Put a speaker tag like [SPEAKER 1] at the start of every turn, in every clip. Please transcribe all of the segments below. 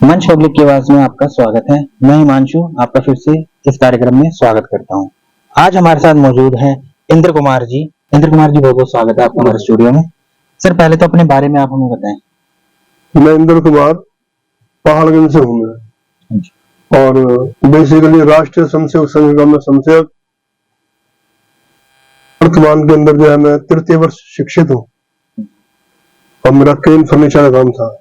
[SPEAKER 1] मंच पब्लिक की आवाज में आपका स्वागत है। मैं हिमांशु आपका फिर से इस कार्यक्रम में स्वागत करता हूं। आज हमारे साथ मौजूद हैं इंद्र कुमार जी। इंद्र कुमार जी, बहुत बहुत स्वागत है आपका हमारे स्टूडियो में। सर, पहले तो अपने बारे में आप हमें बताएं।
[SPEAKER 2] मैं इंद्र कुमार पहाड़गंज से हूँ मैं, और बेसिकली राष्ट्रीय स्वयंसेवक संघ का मैं संसेवक। वर्तमान के अंदर जो है मैं तृतीय वर्ष शिक्षित हूँ और मेरा क्रेन फर्नीचर का काम था।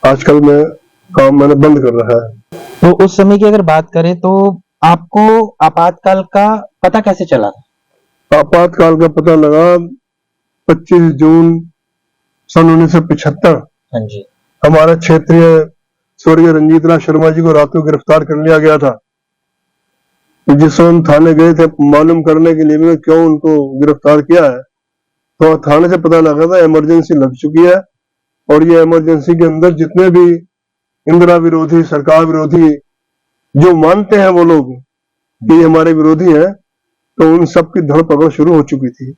[SPEAKER 2] आजकल मैं काम मैंने बंद कर रहा है।
[SPEAKER 1] तो उस समय की अगर बात करें तो आपको आपातकाल का पता कैसे चला था?
[SPEAKER 2] आपातकाल का पता लगा 25 जून सन 1975।
[SPEAKER 1] हाँ जी।
[SPEAKER 2] हमारे क्षेत्रीय स्वर्गीय रंजीत राज शर्मा जी को रात को गिरफ्तार कर लिया गया था। जिस हम थाने गए थे मालूम करने के लिए क्यों उनको गिरफ्तार किया है, तो थाने से पता लगा था इमरजेंसी लग चुकी है और ये इमरजेंसी के अंदर जितने भी इंदिरा विरोधी, सरकार विरोधी जो मानते हैं वो लोग कि ये हमारे विरोधी हैं, तो उन सब की धरपकड़ शुरू हो चुकी थी।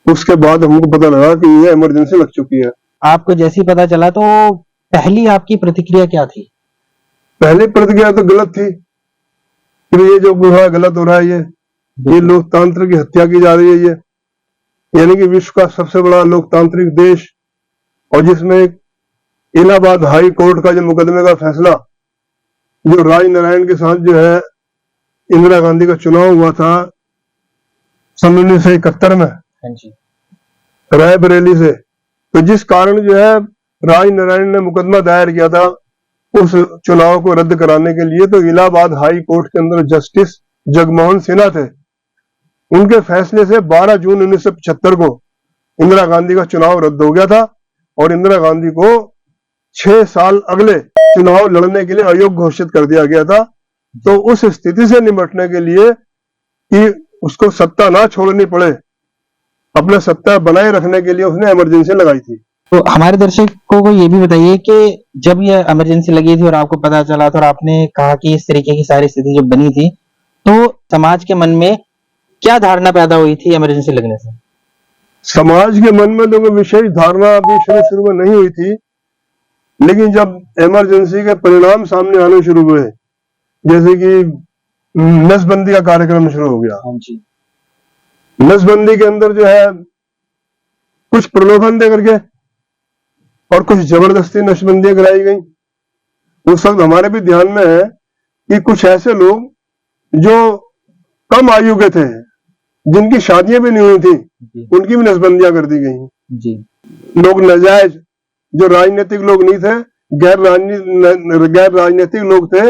[SPEAKER 2] उसके बाद हमको पता लगा कि ये इमरजेंसी लग चुकी है।
[SPEAKER 1] आपको जैसे ही पता चला तो पहली आपकी प्रतिक्रिया क्या थी?
[SPEAKER 2] पहली प्रतिक्रिया तो गलत थी कि ये जो है गलत हो रहा है, ये लोकतंत्र की हत्या की जा रही है। ये यानी कि विश्व का सबसे बड़ा लोकतांत्रिक देश, और जिसमें इलाहाबाद हाई कोर्ट का जो मुकदमे का फैसला जो राज नारायण के साथ जो है इंदिरा गांधी का चुनाव हुआ था सन 1971 में रायबरेली से, तो जिस कारण जो है राज नारायण ने मुकदमा दायर किया था उस चुनाव को रद्द कराने के लिए, तो इलाहाबाद हाई कोर्ट के अंदर जस्टिस जगमोहन सिन्हा थे। उनके फैसले से 12 जून 1975 को इंदिरा गांधी का चुनाव रद्द हो गया था और इंदिरा गांधी को 6 साल अगले चुनाव लड़ने के लिए अयोग्य घोषित कर दिया गया था। तो उस स्थिति से निपटने के लिए कि उसको सत्ता ना छोड़नी पड़े, अपना सत्ता बनाए रखने के लिए उसने इमरजेंसी लगाई थी।
[SPEAKER 1] तो हमारे दर्शकों को ये भी बताइए कि जब ये इमरजेंसी लगी थी और आपको पता चला था और आपने कहा कि इस तरीके की सारी स्थिति जब बनी थी, तो समाज के मन में क्या धारणा पैदा हुई थी इमरजेंसी लगने से?
[SPEAKER 2] समाज के मन में तो कोई विशेष धारणा अभी शुरू में नहीं हुई थी, लेकिन जब इमरजेंसी के परिणाम सामने आने शुरू हुए, जैसे कि नसबंदी का कार्यक्रम शुरू हो गया।
[SPEAKER 1] हाँ जी।
[SPEAKER 2] नसबंदी के अंदर जो है कुछ प्रलोभन दे करके और कुछ जबरदस्ती नसबंदियां कराई गई। उस वक्त हमारे भी ध्यान में है कि कुछ ऐसे लोग जो कम आयु के थे, जिनकी शादियां भी नहीं हुई थी, उनकी भी नसबंदियां कर दी गई जी। लोग नाजायज जो राजनीतिक लोग नहीं थे, गैर राजनीतिक लोग थे,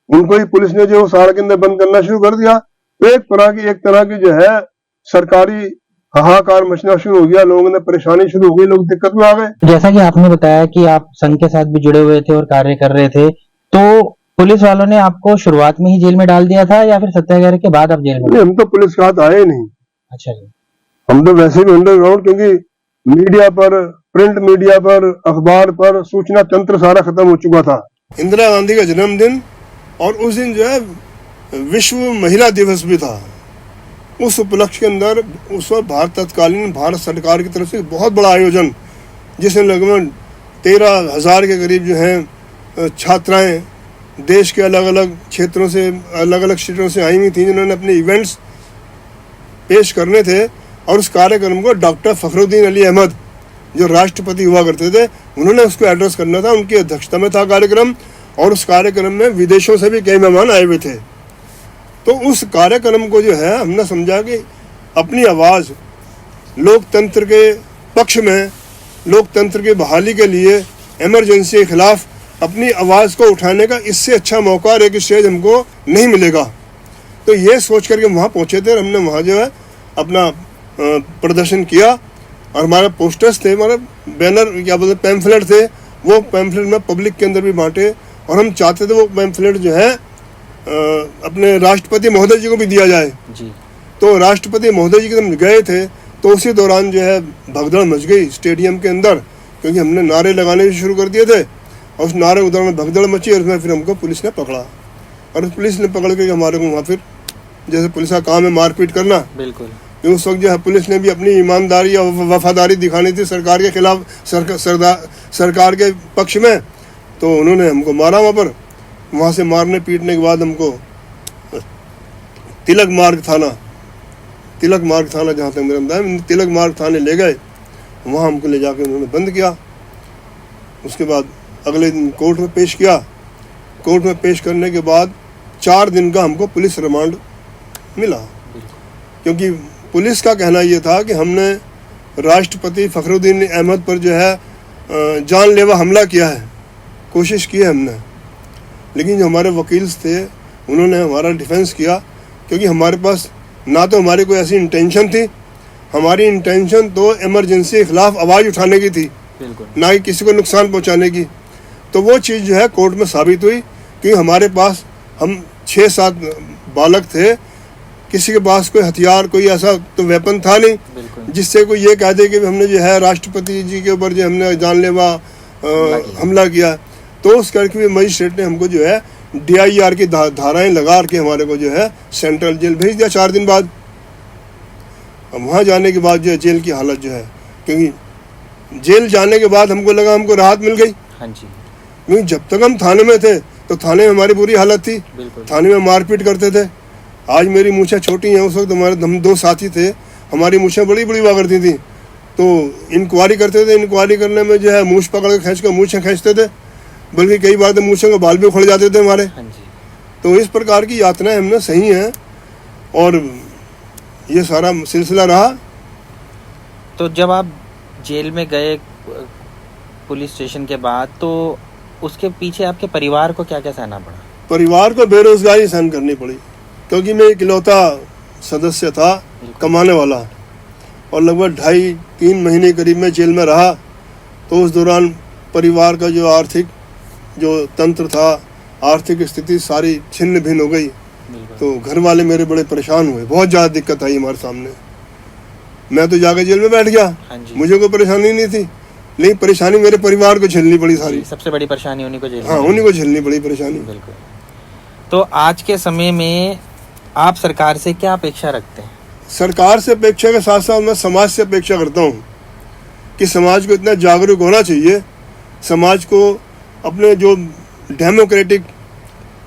[SPEAKER 2] उनको ही पुलिस ने जो सहारा के अंदर बंद करना शुरू कर दिया। तो एक तरह की जो है सरकारी हाहाकार मचना शुरू हो गया, लोगों ने परेशानी शुरू हो गई, लोग दिक्कत में आ गए।
[SPEAKER 1] जैसा कि आपने बताया कि आप संघ के साथ भी जुड़े हुए थे और कार्य कर रहे थे, तो पुलिस वालों ने आपको शुरुआत में ही जेल में डाल दिया था या फिर सत्याग्रह के बाद आप जेल में?
[SPEAKER 2] हम तो पुलिस के हाथ आए नहीं।
[SPEAKER 1] अच्छा जी।
[SPEAKER 2] हम तो वैसे भी अंडरग्राउंड, क्योंकि मीडिया पर, प्रिंट मीडिया पर, अखबार पर सूचना तंत्र सारा खत्म हो चुका था। इंदिरा गांधी का जन्मदिन और उस दिन जो है विश्व महिला दिवस भी था। उस उपलक्ष्य के अंदर उस वक्त तत्कालीन भारत सरकार की तरफ से बहुत बड़ा आयोजन, जिसमें लगभग 13,000 के करीब जो है छात्राएं देश के अलग अलग क्षेत्रों से, अलग अलग स्टेटों से आई हुई थी, जिन्होंने अपने इवेंट्स पेश करने थे। और उस कार्यक्रम को डॉक्टर फखरुद्दीन अली अहमद जो राष्ट्रपति हुआ करते थे, उन्होंने उसको एड्रेस करना था। उनकी अध्यक्षता में था कार्यक्रम, और उस कार्यक्रम में विदेशों से भी कई मेहमान आए हुए थे। तो उस कार्यक्रम को जो है हमने समझा कि अपनी आवाज़ लोकतंत्र के पक्ष में, लोकतंत्र की बहाली के लिए, इमरजेंसी के खिलाफ अपनी आवाज़ को उठाने का इससे अच्छा मौका और एक स्टेज हमको नहीं मिलेगा। तो ये सोच करके वहाँ पहुँचे थे। हमने वहाँ जो है अपना प्रदर्शन किया और हमारे पोस्टर्स थे, हमारे बैनर क्या बोलते पैम्फलेट थे, वो पैम्फलेट में पब्लिक के अंदर भी बांटे। और हम चाहते थे वो पैम्फलेट जो है अपने राष्ट्रपति महोदय जी को भी दिया जाए जी। तो राष्ट्रपति महोदय जी के हम गए थे, तो उसी दौरान जो है भगदड़ मच गई स्टेडियम के अंदर, क्योंकि हमने नारे लगाने भी शुरू कर दिए थे। और उस नारे के दौरान भगदड़ मची और उसमें फिर हमको पुलिस ने पकड़ा, और उस पुलिस ने पकड़ के हमारे को वहाँ फिर जैसे पुलिस का काम है मारपीट करना, बिल्कुल। उस वक्त जो है पुलिस ने भी अपनी ईमानदारी और वफादारी दिखानी थी सरकार के खिलाफ, सरकार के पक्ष में। तो उन्होंने हमको मारा वहाँ पर। वहाँ से मारने पीटने के बाद हमको तिलक मार्ग थाना जहाँ तक मेरा अंदाजा है, तिलक मार्ग थाने ले गए। वहाँ हमको ले जाकर उन्होंने बंद किया। उसके बाद अगले दिन कोर्ट में पेश किया। कोर्ट में पेश करने के बाद 4 दिन का हमको पुलिस रिमांड मिला, क्योंकि पुलिस का कहना ये था कि हमने राष्ट्रपति फखरुद्दीन अहमद पर जो है जानलेवा हमला किया है, कोशिश की है हमने। लेकिन जो हमारे वकील थे उन्होंने हमारा डिफेंस किया, क्योंकि हमारे पास ना तो हमारी कोई ऐसी इंटेंशन थी। हमारी इंटेंशन तो इमरजेंसी के खिलाफ आवाज़ उठाने की थी, ना कि किसी को नुकसान पहुंचाने की। तो वो चीज़ जो है कोर्ट में साबित हुई कि हमारे पास हम 6-7 बालक थे, किसी के पास कोई हथियार, कोई ऐसा तो वेपन था नहीं जिससे कोई ये कह दे कि हमने जो है राष्ट्रपति जी के ऊपर जो हमने जानलेवा हमला किया। तो उस करके मजिस्ट्रेट ने हमको जो है DIR की धाराएं लगा के हमारे को जो है सेंट्रल जेल भेज दिया 4 दिन बाद। अब वहाँ जाने के बाद जो है जेल की हालत जो है, क्योंकि जेल जाने के बाद हमको लगा हमको राहत मिल गई।
[SPEAKER 3] हाँ जी।
[SPEAKER 2] क्योंकि जब तक हम थाने में थे तो थाने में हमारी बुरी हालत थी, थाने में मारपीट करते थे। आज मेरी मूछें छोटी हैं, उस वक्त हमारे हम 2 साथी थे, हमारी मूछें बड़ी बड़ी हुआ करती थी। तो इंक्वायरी करते थे, इंक्वायरी करने में जो है मूछ पकड़ के खींच कर मूछें खींचते थे, बल्कि कई बार तो मूछों के बाल भी उखड़ जाते थे हमारे।
[SPEAKER 3] हाँ जी।
[SPEAKER 2] तो इस प्रकार की यातनाएं हमने सही हैं और ये सारा सिलसिला रहा।
[SPEAKER 3] तो जब आप जेल में गए पुलिस स्टेशन के बाद, तो उसके पीछे आपके परिवार को क्या क्या सहना पड़ा?
[SPEAKER 2] परिवार को बेरोजगारी सहन करनी पड़ी, क्योंकि मैं इकलौता सदस्य था कमाने वाला, और लगभग 2.5-3 महीने करीब मैं जेल में रहा। तो उस दौरान परिवार का जो आर्थिक जो तंत्र था, आर्थिक स्थिति सारी छिन्न भिन्न हो गई। तो घर वाले मेरे बड़े परेशान हुए, बहुत ज़्यादा दिक्कत आई हमारे सामने। मैं तो जाकर जेल में बैठ गया, मुझे कोई परेशानी नहीं थी, लेकिन परेशानी मेरे परिवार को झेलनी पड़ी सारी।
[SPEAKER 3] सबसे बड़ी परेशानी उन्हीं को झेलनी।
[SPEAKER 2] हाँ, उन्हीं को झेलनी पड़ी परेशानी।
[SPEAKER 3] बिल्कुल। तो आज के समय में आप सरकार से क्या अपेक्षा रखते हैं?
[SPEAKER 2] सरकार से अपेक्षा के साथ साथ मैं समाज से अपेक्षा करता हूँ कि समाज को इतना जागरूक होना चाहिए, समाज को अपने जो डेमोक्रेटिक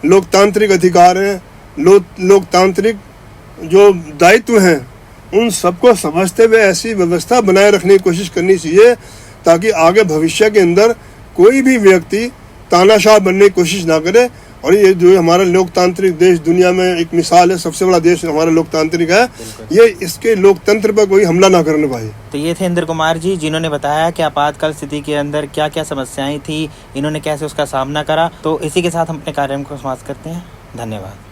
[SPEAKER 2] लोकतांत्रिक अधिकार हैं, लोकतांत्रिक जो दायित्व हैं, उन सबको समझते हुए ऐसी व्यवस्था बनाए रखने की कोशिश करनी चाहिए, ताकि आगे भविष्य के अंदर कोई भी व्यक्ति तानाशाह बनने की कोशिश ना करे। और ये जो हमारा लोकतांत्रिक देश दुनिया में एक मिसाल है, सबसे बड़ा देश हमारा लोकतांत्रिक है, ये इसके लोकतंत्र पर कोई हमला ना करने पाए।
[SPEAKER 3] तो ये थे इंद्र कुमार जी, जिन्होंने बताया कि आपातकाल स्थिति के अंदर क्या क्या समस्याएं थी, इन्होंने कैसे उसका सामना करा। तो इसी के साथ हम अपने कार्यक्रम को समाप्त करते हैं। धन्यवाद।